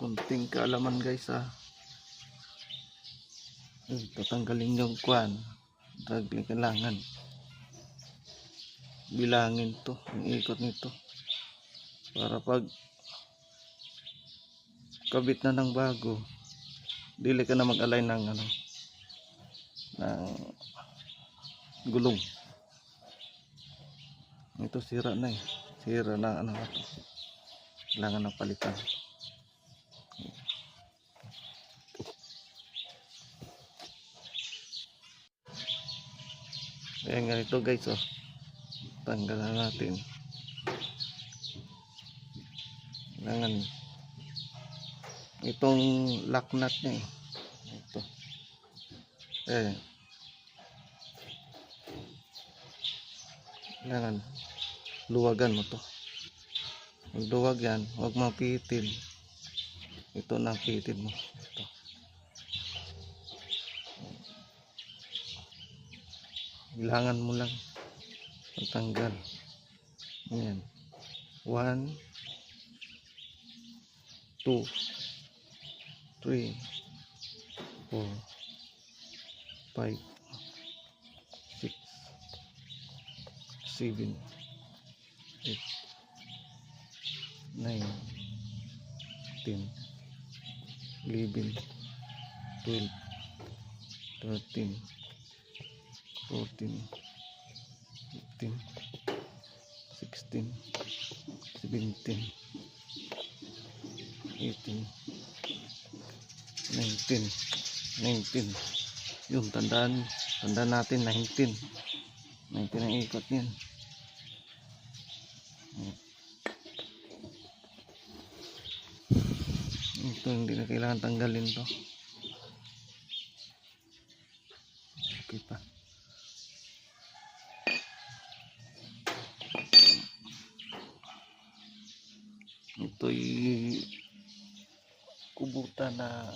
Kunting kaalaman guys ha. Tatanggalin yung kwan. Kailangan bilangin to, yung ikot nito. Para pag kabit na ng bago, dili ka na mag-align ng ng gulong. Ito sira na eh. Sira na ito. Kailangan na palitan. Ayan ganito guys oh. Tanggalan natin. Kailangan itong lock nut niya eh. Ito. Kailangan luwagan mo to. Pag luwag yan, huwag mapitin. Ito na pitin mo. Ito. Kailangan mo lang pagtanggal. Ayan. 1, 2, 3, 4, 5, 6, 7, 8, 9, 10, 11, 12, 13, 14, 15, 16, 17, 18, 19. Yung tandaan natin 19 ang ikot niyan. Ito hindi na kailangan tanggalin to. Okay pa. Ito'y kubutan na